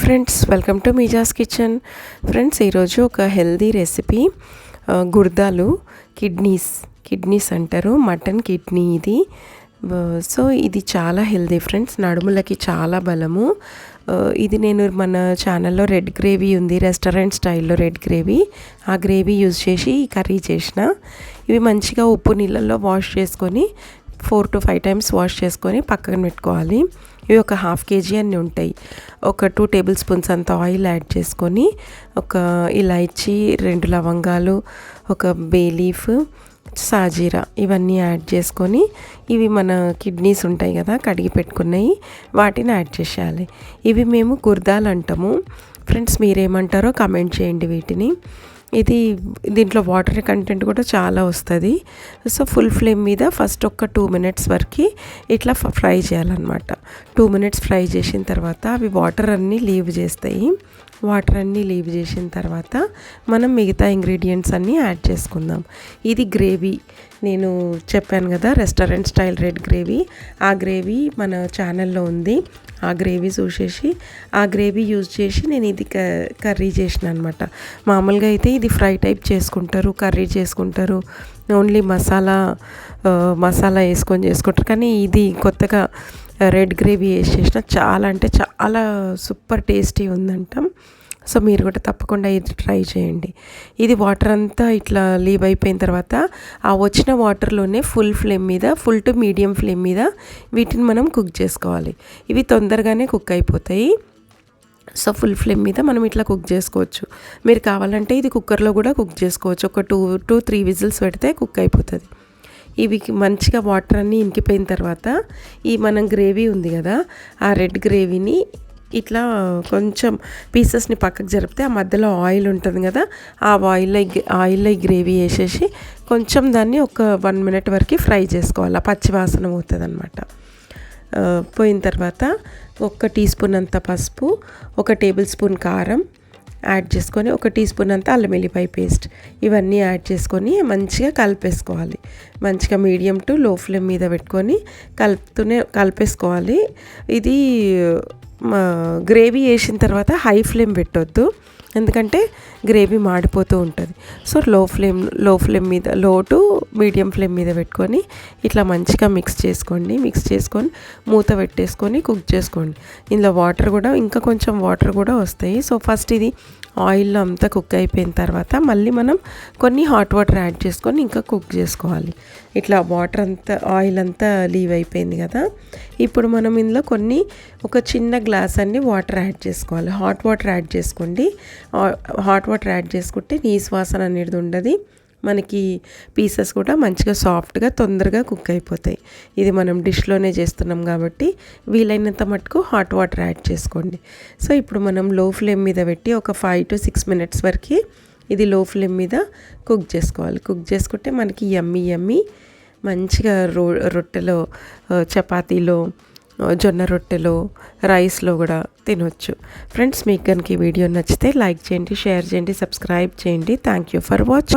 Friends, welcome to మీజాస్ kitchen. Friends, ఈరోజు ఒక హెల్దీ రెసిపీ, గుర్దాలు, కిడ్నీస్ అంటారు, మటన్ కిడ్నీ ఇది. సో ఇది చాలా హెల్దీ ఫ్రెండ్స్, నడుములకి చాలా బలము. ఇది నేను మన ఛానల్లో రెడ్ గ్రేవీ ఉంది, రెస్టారెంట్ స్టైల్లో రెడ్ గ్రేవీ, ఆ గ్రేవీ యూజ్ చేసి కర్రీ చేసిన. ఇవి మంచిగా ఉప్పు నీళ్ళల్లో వాష్ చేసుకొని 4 to 5 times వాష్ చేసుకొని పక్కన పెట్టుకోవాలి. ఇవి ఒక 1/2 kg అన్నీ ఉంటాయి. ఒక 2 tablespoons అంత ఆయిల్ యాడ్ చేసుకొని, ఒక ఇలాచీ, 2 లవంగాలు, ఒక బే లీఫ్, సాజీరా ఇవన్నీ యాడ్ చేసుకొని, ఇవి మన కిడ్నీస్ ఉంటాయి కదా కడిగి పెట్టుకున్నవి, వాటిని యాడ్ చేసేయాలి. ఇవి మేము గుర్దాలు అంటాము. ఫ్రెండ్స్, మీరేమంటారో కామెంట్ చేయండి వీటిని. దీంట్లో వాటర్ కంటెంట్ కూడా చాలా వస్తుంది. సో ఫుల్ ఫ్లేమ్ మీద ఫస్ట్ ఒక 2 minutes వరకు ఇట్లా ఫ్రై చేయాలన్నమాట. 2 minutes ఫ్రై చేసిన తర్వాత అవి వాటర్ అన్నీ లీవ్ చేస్తాయి. వాటర్ అన్నీ లీవ్ చేసిన తర్వాత మనం మిగతా ఇంగ్రీడియంట్స్ అన్నీ యాడ్ చేసుకుందాం. ఇది గ్రేవీ నేను చెప్పాను కదా, రెస్టారెంట్ స్టైల్ రెడ్ గ్రేవీ. ఆ గ్రేవీ మన ఛానల్లో ఉంది. ఆ గ్రేవీ చూసేసి ఆ గ్రేవీ యూజ్ చేసి నేను ఇది కర్రీ చేసిన అనమాట. మామూలుగా అయితే ఇది ఫ్రై టైప్ చేసుకుంటారు, కర్రీ చేసుకుంటారు, ఓన్లీ మసాలా వేసుకొని చేసుకుంటారు. కానీ ఇది కొత్తగా రెడ్ గ్రేవీ వేసి చేసిన చాలా అంటే చాలా సూపర్ టేస్టీ ఉందంటాం. సో మీరు కూడా తప్పకుండా ఇది ట్రై చేయండి. ఇది వాటర్ అంతా ఇట్లా లీవ్ అయిపోయిన తర్వాత ఆ వచ్చిన వాటర్లోనే ఫుల్ టు మీడియం ఫ్లేమ్ మీద వీటిని మనం కుక్ చేసుకోవాలి. ఇవి తొందరగానే కుక్ అయిపోతాయి. సో ఫుల్ ఫ్లేమ్ మీద మనం ఇట్లా కుక్ చేసుకోవచ్చు. మీరు కావాలంటే ఇది కుక్కర్లో కూడా కుక్ చేసుకోవచ్చు. ఒక 2 to 3 whistles పెడితే కుక్ అయిపోతుంది. ఇవి మంచిగా వాటర్ అన్నీ ఇంకిపోయిన తర్వాత ఈ మనం గ్రేవీ ఉంది కదా, ఆ రెడ్ గ్రేవీని ఇట్లా కొంచెం పీసెస్ని పక్కకు జరిపితే ఆ మధ్యలో ఆయిల్ ఉంటుంది కదా, ఆ ఆయిల్లో ఈ గ్రేవీ వేసేసి కొంచెం దాన్ని ఒక 1 minute వరకు ఫ్రై చేసుకోవాలి. పచ్చి వాసన పోతుంది అనమాట. పోయిన తర్వాత 1 teaspoon అంత పసుపు, 1 tablespoon కారం యాడ్ చేసుకొని, 1 teaspoon అంతా అల్లం వెల్లిపాయ పేస్ట్, ఇవన్నీ యాడ్ చేసుకొని మంచిగా కలిపేసుకోవాలి. మంచిగా మీడియం టు లో ఫ్లేమ్ మీద పెట్టుకొని కలిపేసుకోవాలి. ఇది గ్రేవీ వేసిన తర్వాత హై ఫ్లేమ్ పెట్టొద్దు, ఎందుకంటే గ్రేవీ మాడిపోతూ ఉంటుంది. సో లో టు మీడియం ఫ్లేమ్ మీద పెట్టుకొని ఇట్లా మంచిగా మిక్స్ చేసుకొని మూత పెట్టేసుకొని కుక్ చేసుకోండి. ఇందులో ఇంకా కొంచెం వాటర్ కూడా వస్తాయి. సో ఫస్ట్ ఇది ఆయిల్లో అంతా కుక్ అయిపోయిన తర్వాత మళ్ళీ మనం కొన్ని హాట్ వాటర్ యాడ్ చేసుకొని ఇంకా కుక్ చేసుకోవాలి. ఇట్లా ఆయిల్ అంతా లీవ్ అయిపోయింది కదా, ఇప్పుడు మనం ఇందులో ఒక చిన్న గ్లాస్ అన్ని వాటర్ యాడ్ చేసుకోవాలి. హాట్ వాటర్ యాడ్ చేసుకోండి. హాట్ వాటర్ యాడ్ చేసుకుంటే నీసు వాసన అనేది ఉండదు. మనకి పీసెస్ కూడా మంచిగా సాఫ్ట్గా తొందరగా కుక్ అయిపోతాయి. ఇది మనం డిష్లోనే చేస్తున్నాం కాబట్టి వీలైనంత మటుకు హాట్ వాటర్ యాడ్ చేసుకోండి. సో ఇప్పుడు మనం లో ఫ్లేమ్ మీద పెట్టి ఒక 5 to 6 minutes వరకు ఇది లో ఫ్లేమ్ మీద కుక్ చేసుకోవాలి. కుక్ చేసుకుంటే మనకి యమ్మీ మంచిగా రొట్టెలో, చపాతీలో, జొన్న రొట్టెలో, రైస్లో కూడా తినొచ్చు. ఫ్రెండ్స్, మీకు కనుక ఈ వీడియో నచ్చితే లైక్ చేయండి, షేర్ చేయండి, సబ్స్క్రైబ్ చేయండి. Thank you for watching.